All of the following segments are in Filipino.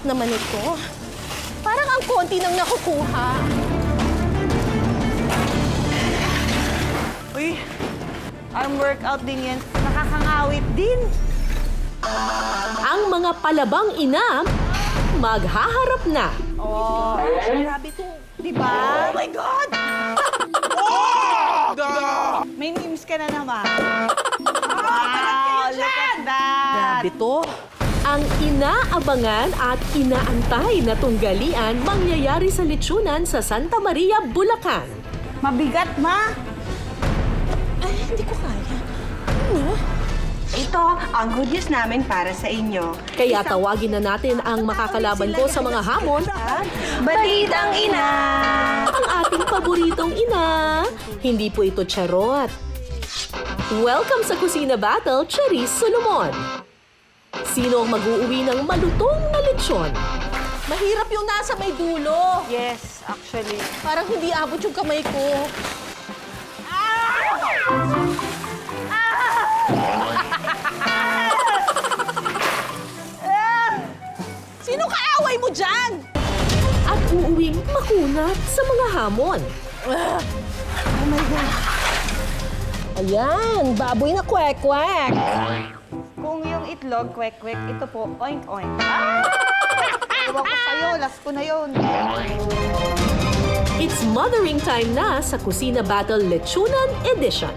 hirap naman ito. Parang ang konti nang nakukuha. Uy, ang workout din yan. Nakakangawit din. Ang mga palabang ina, maghaharap na. Oh, grabe to. Diba? Oh my God! May memes ka na naman. Wow, look at that! Grabe to. Ang inaabangan at inaantay na tunggalian mangyayari sa lechonan sa Santa Maria, Bulacan. Mabigat, ma. Ay, hindi ko kaya. Ito ang good news namin para sa inyo. Kaya tawagin na natin ang makakalaban ko sa mga hamon. Balitang Ina! Ang ating paboritong ina. Hindi po ito charot. Welcome sa Kusina Battle, Charis Solomon. Sino ang mag-uuwi ng malutong na lechon? Mahirap yung nasa may dulo. Yes, actually. Parang hindi abot yung kamay ko. Sino kaaway mo dyan? At uuwing makunat sa mga hamon. Oh my God. Ayan, baboy na kwek-kwek. Kung yung itlog, kwek-kwek, ito po, oink-oink. Ewan ko sa'yo, last ko na yun. It's mothering time na sa Kusina Battle Lechonan Edition.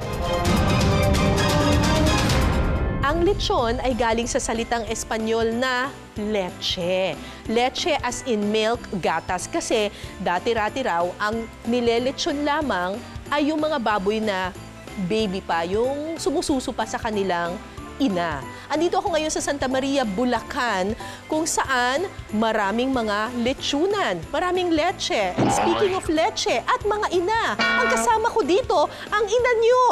Ang lechon ay galing sa salitang Espanyol na leche. Leche as in milk, gatas. Kasi dati-rati raw, ang nilelechon lamang ay yung mga baboy na baby pa, yung sumususo pa sa kanilang ina. Andito ako ngayon sa Santa Maria, Bulacan, kung saan maraming mga lechunan, maraming leche. And speaking of leche at mga ina, ang kasama ko dito, ang ina nyo.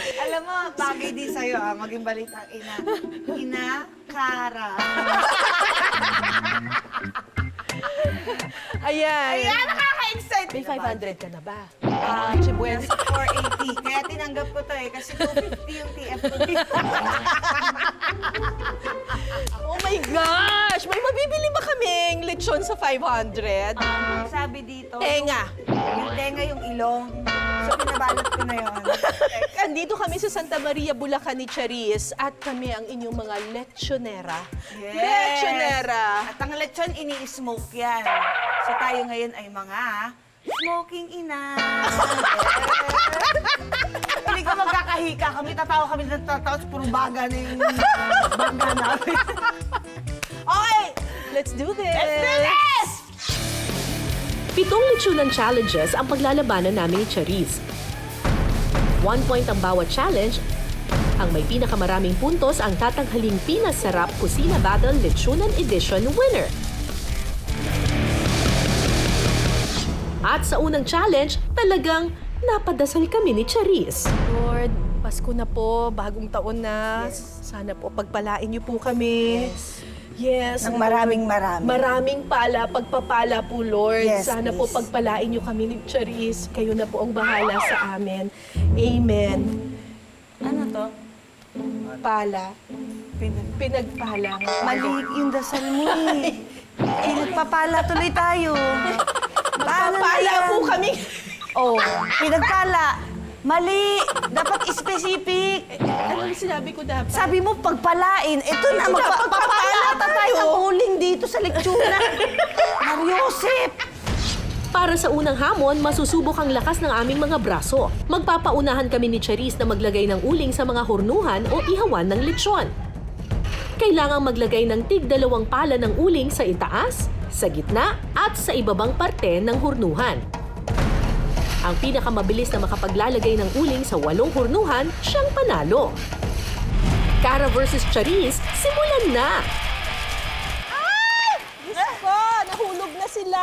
Alam mo, bagay din sa'yo, maging balitang ina. Ina, Kara. Ayan. Ayan, nakaka-excite. May 500 ka na ba? Chibuens 480. Kaya tinanggap ko to kasi 250 yung TF ko dito. Oh my gosh! May mabibili ba kaming lechon sa 500? Sabi dito, Tenga. yung tenga yung ilong. So, pinabalot ko na yun. Andito kami sa Santa Maria, Bulacan ni Charis at kami ang inyong mga lechonera. Yes. Lechonera! At ang lechon, ini-smoke yan. So, tayo ngayon ay mga smoking ina. Hindi ko magkakahika kami, tatawa kami ng tatawa, puro baga na yung baga namin. Okay, Let's do this! let's do this! 7 lechonan challenges ang paglalabanan namin ni Charis. 1 point ang bawat challenge. Ang may pinakamaraming puntos ang tatanghaling pinasarap Kusina Battle Lechonan Edition winner. At sa unang challenge, talagang napadasal kami ni Charis. Lord, Pasko na po, bagong taon na. Sana po pagpalain niyo po kami. Yes. Ng Lord. maraming. Maraming pagpapala po, Lord. Yes, Sana po please. pagpalain niyo kami ni Charis. Kayo na po ang bahala sa amin. Amen. Ano to? Pala. Pinagpala. Mali yung dasal mo eh. Pinagpapala tuloy tayo. Magpapala po kami. Oh, pinagpala. Mali. Dapat specific. Ano yung sinabi ko dapat? Sabi mo pagpalain. Ito na, magpapala tayo ang uling dito sa lektsura. Mariosep! Para sa unang hamon, masusubok ang lakas ng aming mga braso. Magpapaunahan kami ni Charis na maglagay ng uling sa mga hornuhan o ihawan ng lechon. Kailangang maglagay ng tig-2 pala ng uling sa itaas, sa gitna, at sa ibabang parte ng hornuhan. Ang pinakamabilis na makapaglalagay ng uling sa 8 hornuhan, siyang panalo. Kara versus Charis, simulan na! Ay! Diyos ko! Nahulog na sila!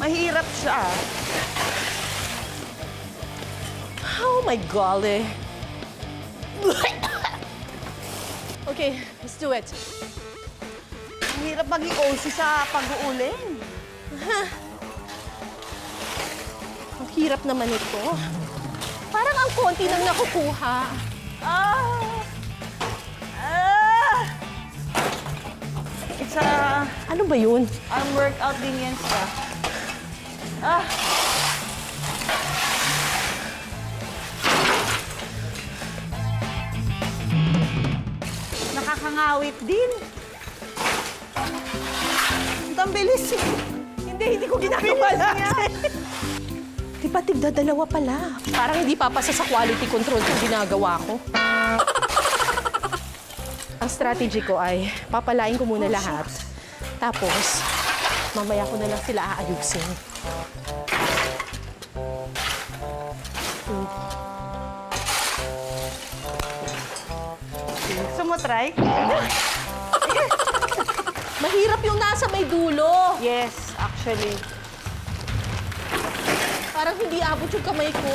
Mahirap siya. Oh my golly! Okay, let's do it. Mahirap maging OC sa pag-uuling. Hirap naman ito. Parang ang konti nang nakukuha. It's a Ano ba yun? workout din yan siya. Nakakangawit din. Ang bilis eh. Hindi ko ginagawa lahat. Di ba tigdadalawa pala? Parang hindi papasa sa quality control kung ginagawa ko. Ang strategy ko ay papalain ko muna lahat. Tapos, mamaya ko na lang sila aayusin. Gusto mo try? Mahirap yung nasa may dulo. Yes, actually. Parang hindi abot yung kamay ko.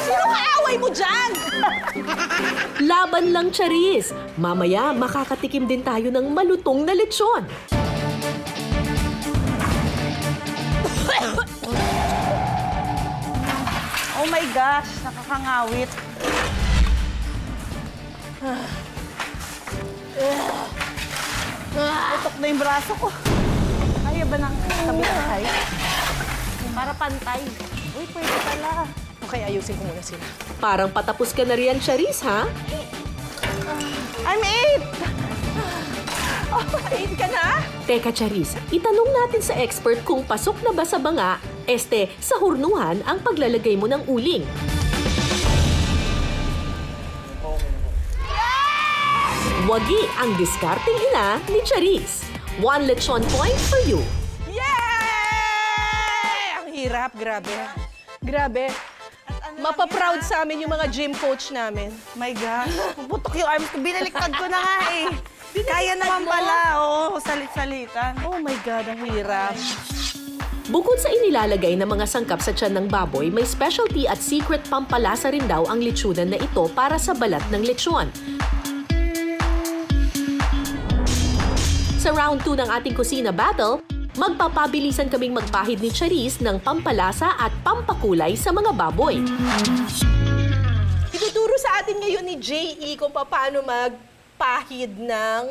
Sino kaaway mo dyan? Laban lang, Charis! Mamaya, makakatikim din tayo ng malutong na lechon. Oh my gosh, nakakangawit. Utok na yung braso ko. Kaya ba ng kabilang side? Para pantay. Uy, pwede pala. Okay, ayusin ko muna sila. Parang patapos ka na riyan, Charis, ha? I'm 8! Oh, 8 ka na? Teka, Charis, itanong natin sa expert kung pasok na ba sa banga, sa hurnuhan ang paglalagay mo ng uling. Wagi ang diskarting ina ni Charis. 1 lechon point for you. Yay! Ang hirap, grabe. Grabe. Mapaproud sa amin yung mga gym coach namin. My gosh, puputok yung arms ko. Binaliktad ko na nga eh. Kaya naman pala, oh, salit-salitan. Oh my God, ang hirap. Bukod sa inilalagay na mga sangkap sa tiyan ng baboy, may specialty at secret pampalasa rin daw ang lechonan na ito para sa balat ng lechon. Sa round 2 ng ating kusina battle, magpapabilisan kaming magpahid ni Charis ng pampalasa at pampakulay sa mga baboy. Ituturo sa atin ngayon ni J.E. kung paano magpahid ng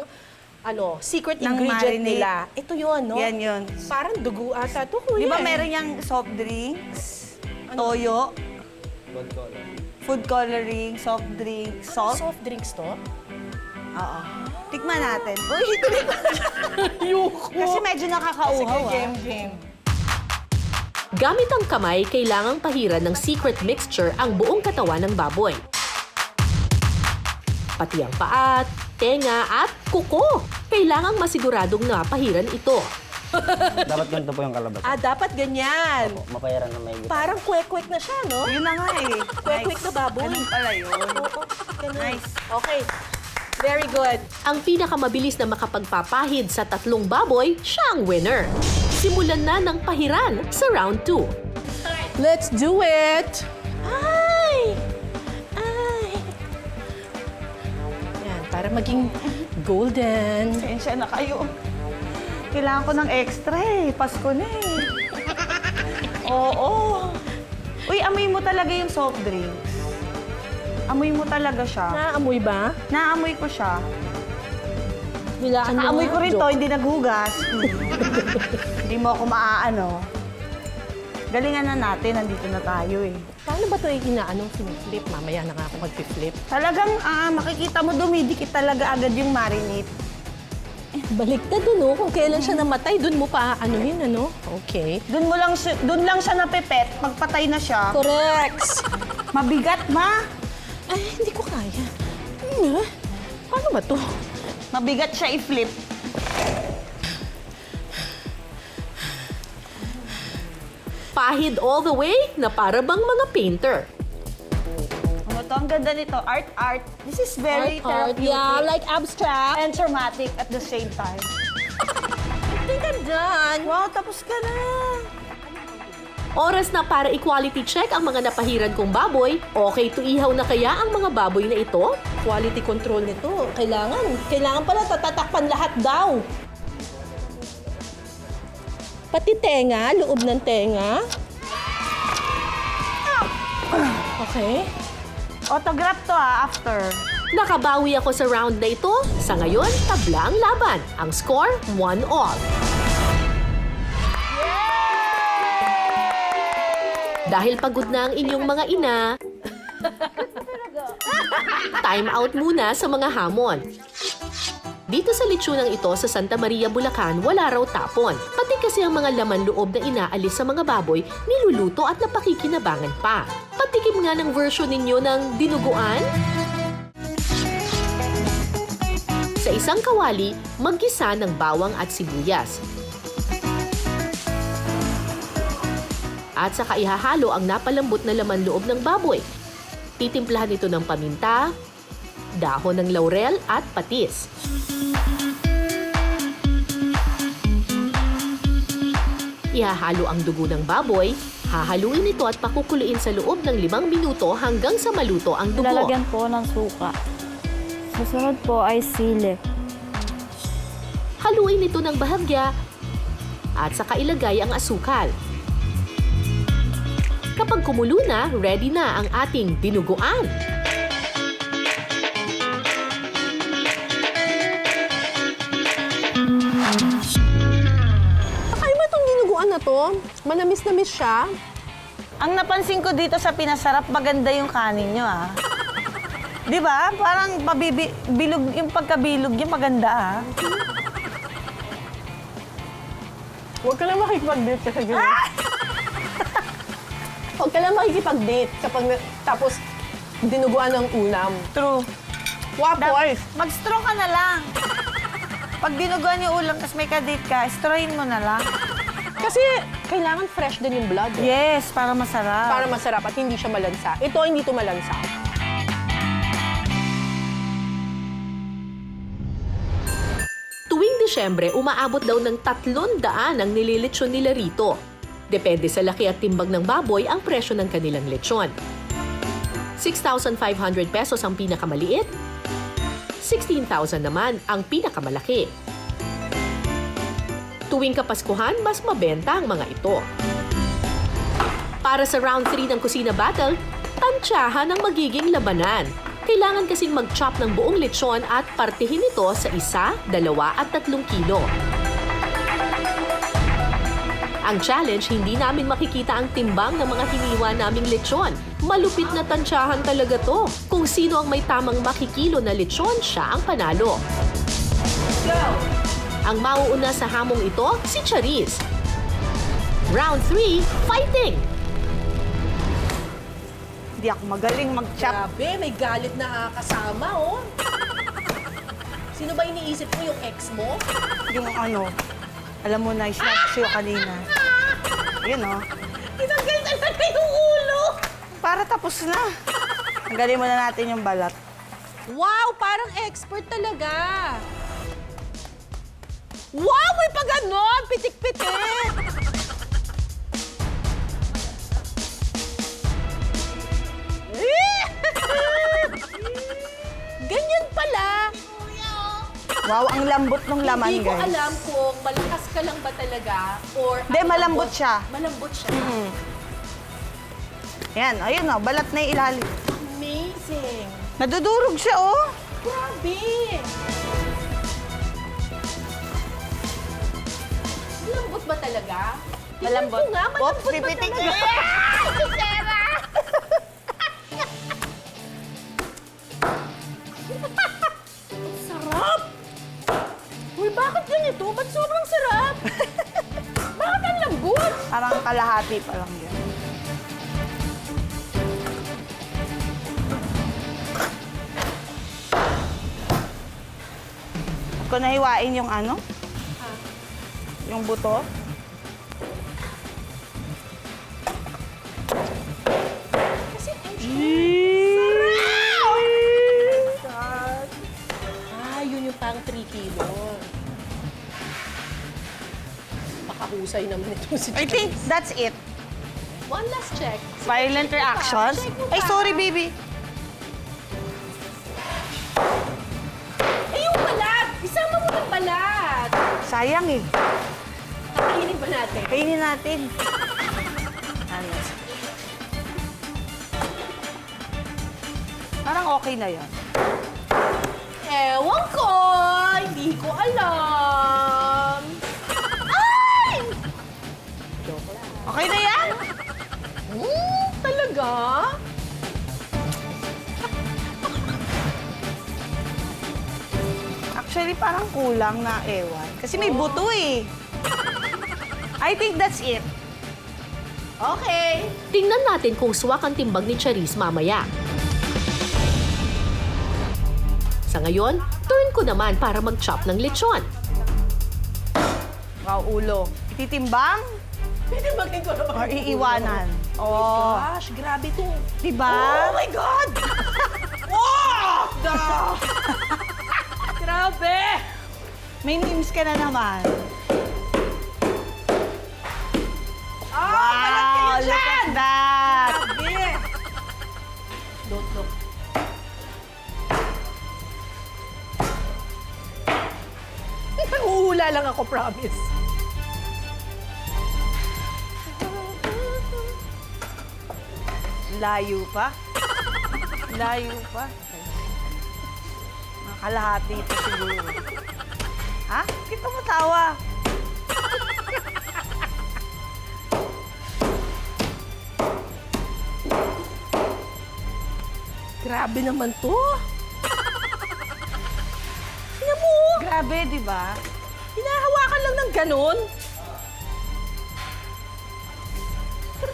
secret Ng ingredient marinade. nila. Ito yun, no? Yan yun. Parang dugo ata ito, Di kuya. ba meron yung soft drinks, toyo, food coloring, soft drinks, salt? Soft drinks to? Oo. Tikman natin. Uy, ito rin. Ayoko. Kasi medyo nakakauhaw, ah. Game. Gamit ang kamay, kailangang pahiran ng secret mixture ang buong katawan ng baboy. Pati ang paat, tenga at kuko. Kailangang masiguradong napahiran ito. Dapat ganito po yung kalabas. Dapat ganyan. Opo, mapayaran na may Parang kwek-kwek na siya, no? Yun na nga eh. Kwek-kwek na baboy. Ganun pala yun. Oo, ganun. Nice. Okay. Very good. Ang pinakamabilis na makapagpapahid sa 3 baboy, siya ang winner. Simulan na ng pahiran sa round 2. Let's do it! Ay! Yan, para maging golden. Pasensya na kayo. Kailangan ko ng extra eh. Pasko na eh. Oo. Uy, amoy mo talaga yung soft drinks. Amoy mo talaga siya. Naamoy ba? Naamoy ko siya. Bilaan mo. Naamoy ko rin to, hindi naghugas. Hindi mo ako maaano. Galingan na natin, nandito na tayo eh. Paano ba ito flip? Mamaya na nga ako mag-flip. Talagang makikita mo dumidikit talaga agad yung marinate. Baliktad dun, Kung kailan siya namatay, dun mo pa Okay. Doon lang siya napipet, pagpatay na siya. Correct. Mabigat, ma. Ay, hindi ko kaya. Paano ba to? Mabigat siya i-flip. Pahid all the way na para bang mga painter. Ano to? Ang ganda nito. Art. This is very therapeutic. Yeah, like abstract. And traumatic at the same time. Tingnan done. Wow, tapos ka na. Oras na para i-quality check ang mga napahiran kong baboy. Okay to ihaw na kaya ang mga baboy na ito? Quality control nito. Kailangan pala tatatakpan lahat daw. Pati tenga, loob ng tenga. Okay. Autograph to after. Nakabawi ako sa round na ito. Sa ngayon, tabla ang laban. Ang score, 1-all. Dahil pagod na ang inyong mga ina, time out muna sa mga hamon. Dito sa lechonang ito sa Santa Maria, Bulacan, wala raw tapon. Pati kasi ang mga laman loob na inaalis sa mga baboy, niluluto at napakikinabangan pa. Patikim nga ng version ninyo ng dinuguan. Sa isang kawali, maggisa ng bawang at sibuyas. At saka ihahalo ang napalambot na laman loob ng baboy. Titimplahan ito ng paminta, dahon ng laurel at patis. Ihahalo ang dugo ng baboy, hahaluin ito at pakukuluin sa loob ng 5 minuto hanggang sa maluto ang dugo. Lalagyan po ng suka. Susunod po ay sili. Haluin ito ng bahagya at saka ilagay ang asukal. Kapag kumulo na, ready na ang ating dinuguan. Ay mo itong dinuguan na to. Manamis-namis siya. Ang napansin ko dito sa pinasarap, maganda yung kanin nyo, Di ba? Parang bilog, yung pagkabilog niya maganda, Huwag ka lang makikipag-date kasi ganyan. Huwag ka lang makikipag-date kapag tapos dinuguan ng ulam. True. Wapoy! Mag-straw ka na lang. Pag dinuguan yung ulam, tapos may kadate ka, strawin mo na lang. Kasi kailangan fresh din yung blood. Yes, para masarap. Para masarap at hindi siya malansa. Ito, hindi ito malansa. Tuwing Disyembre, umaabot daw ng 300 ang nililitsyon nila rito. Depende sa laki at timbang ng baboy ang presyo ng kanilang lechon. 6,500 pesos ang pinakamaliit, 16,000 naman ang pinakamalaki. Tuwing Kapaskuhan, mas mabenta ang mga ito. Para sa round 3 ng Kusina Battle, tantsahan ang magiging labanan. Kailangan kasing mag-chop ng buong lechon at partihin ito sa 1, 2 at 3 kilo. Ang challenge, hindi namin makikita ang timbang ng mga hiniwa naming lechon. Malupit na tansyahan talaga to. Kung sino ang may tamang makikilo na lechon, siya ang panalo. Go! Ang mauuna sa hamong ito, si Charis. Round 3, fighting! Hindi ako magaling mag-chop. Grabe, may galit na kasama, oh. Sino ba iniisip mo, yung ex mo? Yung alam mo na, sinabi sa'yo kanina. Yun, Tinanggal talaga yung ulo! Para tapos na. Tanggalin muna natin yung balat. Wow, parang expert talaga. Wow, may pa ganon! Pitik-pitik! Ganyan pala. Wow, ang lambot ng laman, Hindi ko guys. alam kung malakas ka lang ba talaga or... Hindi, ang malambot siya. Malambot siya. Yan, ayun balat na yung ilalim. Amazing. Nadudurog siya, Grabe. Malambot ba talaga? Malambot. Tingnan ko nga, malambot Oops, ba pipitik. talaga? Sarap! Uy, bakit ganito? Ba't sobrang sarap? Bakit ang lambot? Parang kalahati pa lang yan. Kung nahiwain yung yung buto. Kasi yun yung pang 3 kilo. Napakahusay naman ito si I think that's it. One last check. Violent reactions. Ay, sorry, baby. Eh, yung balat! Isama mo ng balat! Sayang eh. Kakainin ba natin? Kainin natin. Ano? Parang okay na yon. Ewan ko! Hindi ko alam. Ay! Joke lang. Okay na yan? Talaga? Actually, parang kulang na ewan. Kasi may buto eh. I think that's it. Okay. Tingnan natin kung swak ang timbang ni Charisse mamaya. Sa ngayon, turn ko naman para mag-chop ng lechon. Wow, ulo. Ititimbang Pwede maging ko naman. or iiwanan? Oh. Gosh, grabe to. Diba? Oh my God! Oh! Grabe! May memes ka na naman. Balat kayo Wow, look dyan! at that! Grabe! Don't look. Uuhula lang ako, promise. Layo pa. Layo pa. Mga kalahati pa siguro. Ha? Kita mo tawa. Grabe naman to. Tingnan mo! Grabe, di ba? Hinahawakan lang ng ganon.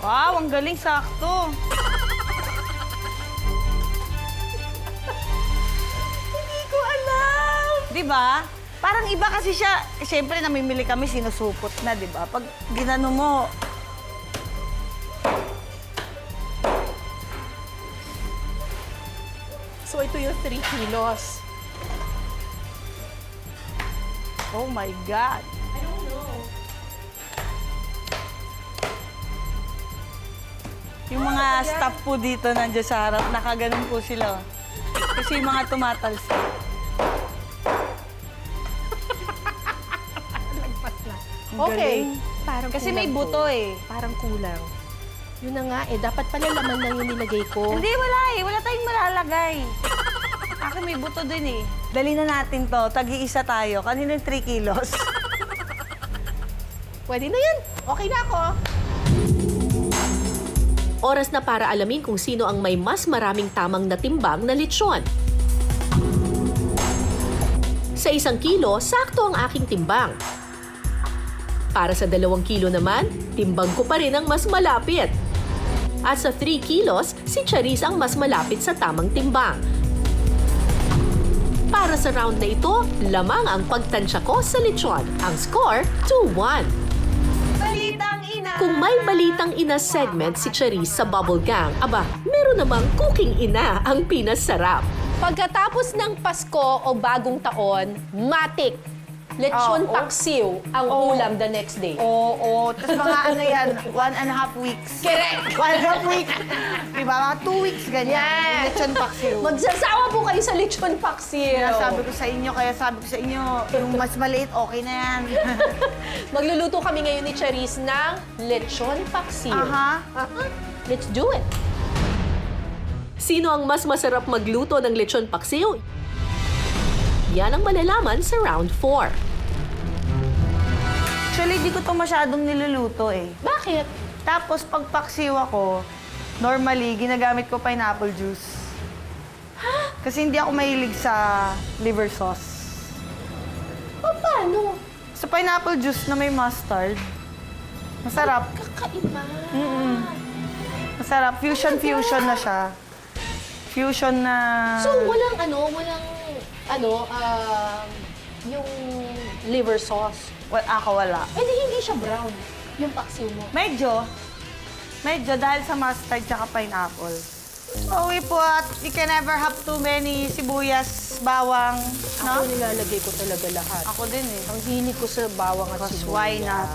Wow, ang galing, sakto. Hindi ko alam. Di ba? Parang iba kasi siya, siyempre namimili kami, sinusupot na, di ba? Pag ginano mo, So ito yung 3 kilos. oh my God. I don't know. Yung mga staff po dito nandiyan sa harap, nakaganon po sila. Kasi yung mga tumatalsik. Ang Okay. galing. Parang Kasi kulang may to. buto eh. Parang kulang. Yun na nga eh. Dapat pala laman lang yung nilagay ko. Hindi, wala eh. Wala tayong malalagay. Akin may buto din eh. Dali na natin to. Tag-iisa tayo. Kanina yung 3 kilos. Pwede na yan. Okay na ako. Oras na para alamin kung sino ang may mas maraming tamang natimbang na lechon. Sa 1 kilo, sakto ang aking timbang. Para sa 2 kilo naman, timbang ko pa rin ang mas malapit. At sa 3 kilos, si Charisse ang mas malapit sa tamang timbang. Para sa round na ito, lamang ang pagtansya ko sa lechon. Ang score, 2-1. Balitang ina! Kung may Balitang Ina segment si Charisse sa Bubble Gang, aba, meron namang Cooking Ina ang pinasarap. Pagkatapos ng Pasko o Bagong Taon, matik. Lechon paksiw ang ulam the next day. Oo. Tapos mga ano yan, 1.5 weeks. Correct! 1.5 week. Diba? Mga 2 weeks ganyan. Yes. Lechon paksiw. Magsasawa po kayo sa lechon paksiw. Kaya sabi ko sa inyo, yung mas maliit, okay na yan. Magluluto kami ngayon ni Charisse ng lechon paksiw. Aha. Let's do it! Sino ang mas masarap magluto ng lechon paksiw? Yan ang malalaman sa round 4. Actually, di ko to masyadong niluluto eh. Bakit? Tapos, pag paksiw ako, normally, ginagamit ko pineapple juice. Kasi hindi ako mahilig sa liver sauce. Paano? Sa pineapple juice na may mustard, masarap. Kakaiba. Masarap. Fusion na siya. Fusion na... So, walang yung liver sauce. Ako wala. Eh, di hindi siya brown, yung paksiw mo. Medyo. Dahil sa mustard tsaka pineapple. So, we put, you can never have too many sibuyas, bawang, Ako no? nilalagay ko talaga lahat. Ako din eh. Ang hilig ko sa bawang at Because sibuyas. why not?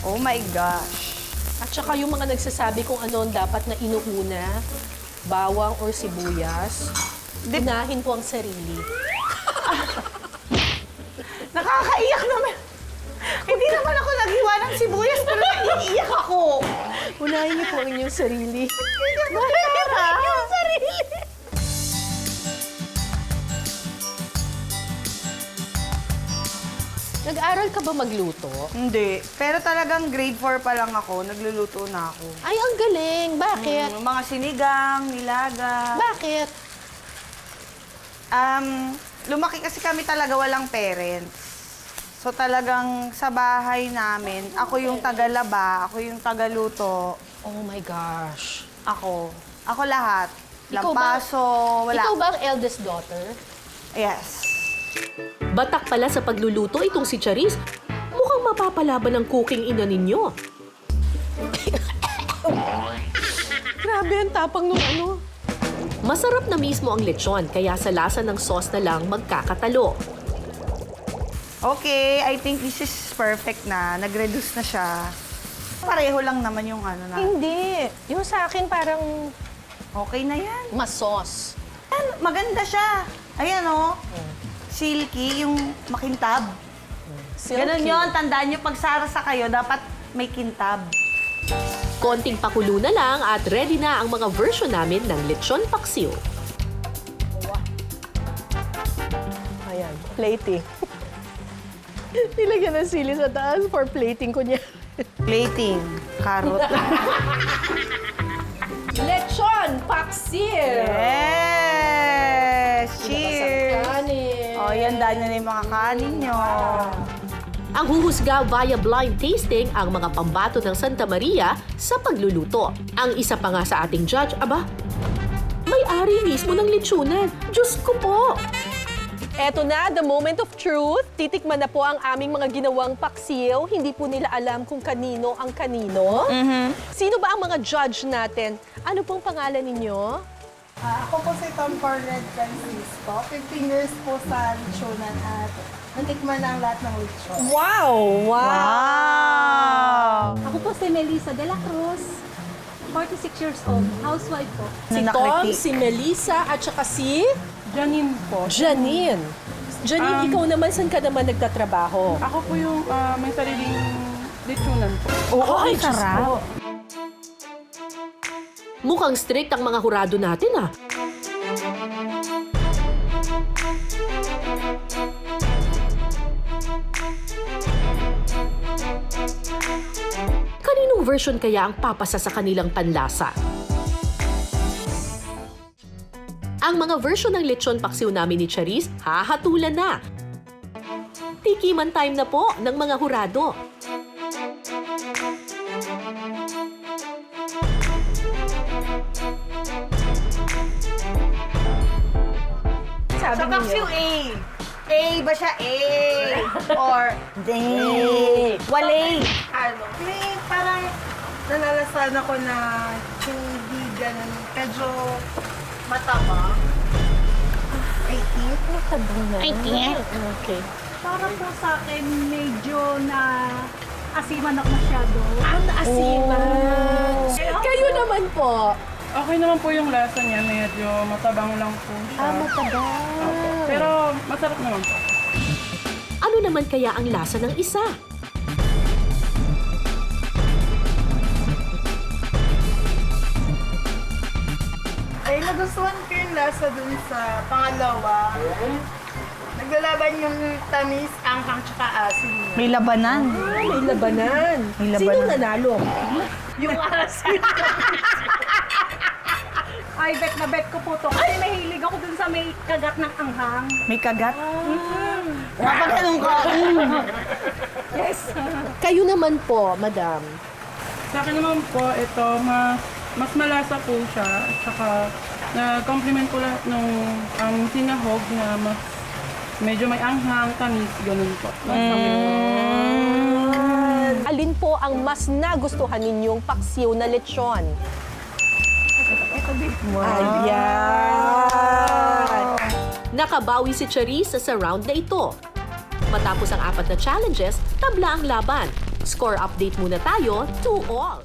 Oh my gosh. At saka yung mga nagsasabi kung ano ang dapat na inuuna, bawang or sibuyas, unahin po ang sarili. Nakakaiyak naman. Hindi naman ako naghiwa ng sibuyas, pero naiiyak ako. Unahin niyo po ang inyong sarili. Hindi ako pinara. Yung sarili. Nag-aral ka ba magluto? Hindi. Pero talagang grade 4 pa lang ako, nagluluto na ako. Ay, ang galing. Bakit? Mga sinigang, nilaga. Bakit? Lumaki kasi kami talaga walang parents. So talagang sa bahay namin, ako yung tagalaba, ako yung tagaluto, Oh my gosh. ako. Ako lahat. Ikaw ba- Lampaso, wala. Ikaw ba ang eldest daughter? Yes. Batak pala sa pagluluto itong si Charis. Mukhang mapapalaban ang cooking ina ninyo. Grabe, ang tapang nung ano. Masarap na mismo ang lechon, kaya sa lasa ng sauce na lang magkakatalo. Okay, I think this is perfect na. Nag-reduce na siya. Pareho lang naman yung ano na. Hindi. Yung sa akin parang Okay na yan. mas sauce. Ayan, maganda siya. Ayan o. Silky, yung makintab. Silky. Ganun yun. Tandaan nyo, pag sarasa kayo, dapat may kintab. Konting pakulo na lang at ready na ang mga version namin ng lechon paksiw. Ayan, plating. Nilagyan ng sili sa taas for plating ko niya. Plating. Carrot. Lechon paksiw! Yes! Cheers! Kanin. O, yan dahil na yung mga kanin nyo. Ang huhusga via blind tasting ang mga pambato ng Santa Maria sa pagluluto. Ang isa pa nga sa ating judge, aba, may-ari mismo ng lechonan. Diyos ko po! Eto na, the moment of truth. Titikman na po ang aming mga ginawang paksiw. Hindi po nila alam kung kanino ang kanino. Sino ba ang mga judge natin? Ano pong pangalan ninyo? Ako po si Tom Corred Francisco. 15 years po sa lechonan at natikman na ang lahat ng lechon. Wow! Wow! Ako po si Melissa de la Cruz, 46 years old, housewife po. Si Tom, si Melissa, at saka si Janine po. Janine. Janine, ikaw naman, saan ka naman nagtatrabaho? Ako po yung may sariling lechonan po. Oo, Ay, ang Diyos sarap. ko. Mukhang strict ang mga hurado natin ah. Kaninong version kaya ang papasa sa kanilang panlasa? Ang mga version ng lechon paksiw namin ni Charis, hahatulan na. Tikiman time na po ng mga hurado. Sabi Sa ninyo. paksiw A. A ba siya A? Or D? Wale. Ano? May parang nalalasan ako na hindi ganun. Medyo mataba. I think. Okay. Para po sa akin, medyo na asiman ako masyado. Ang asiman. Kayo naman po. Okay naman po yung lasa niya. Medyo matabang lang po siya. Matabang. Opo. Pero masarap naman po. Ano naman kaya ang lasa ng isa? Ay, nagustuhan ko yung lasa dun sa pangalawa. Naglalaban yung tamis, anghang, tsaka asin niya. May labanan. May labanan. May labanan. Sinong nanalo? Yung asin. Ay, bet na bet ko po to. Kasi mahilig ako dun sa may kagat ng anghang. May kagat. Kapag anong ka? Kayo naman po, madam. Sa akin naman po, ito, mas malasa po siya. At saka, na-compliment ko lahat nung sinahog na mas medyo may anghang, tamis, ganun po. Alin po ang mas nagustuhan ninyong paksiw na lechon? Ayan! Nakabawi si Charis sa round na ito. Matapos ang 4 na challenges, tabla ang laban. Score update muna tayo, 2-all.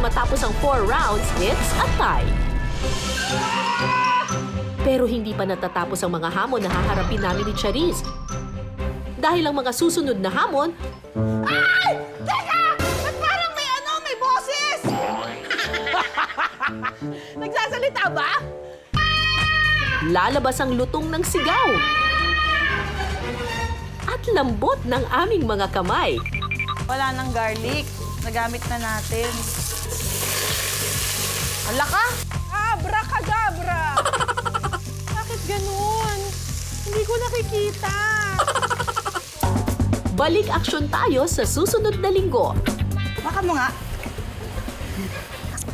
Matapos ang 4 rounds, it's a tie. Pero hindi pa natatapos ang mga hamon na haharapin namin ni Charisse. Dahil ang mga susunod na hamon, Ay! Teka! Ba't parang may boses? Nagsasalita ba? lalabas ang lutong ng sigaw. At lambot ng aming mga kamay. Wala nang garlic. Nagamit na natin. Ala ka! Abracadabra! Bakit ganun? Hindi ko nakikita. Balik aksyon tayo sa susunod na linggo. Baka mo nga.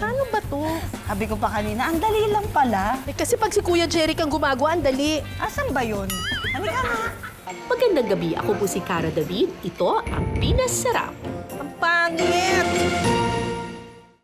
Paano ba to? Sabi ko pa kanina, ang dali lang pala. Eh, kasi pag si Kuya Jerry kang gumagawa, ang dali. Asan ba yun? Halika nga. Magandang gabi, ako po si Cara David. Ito ang Pinasarap. Ang pangit!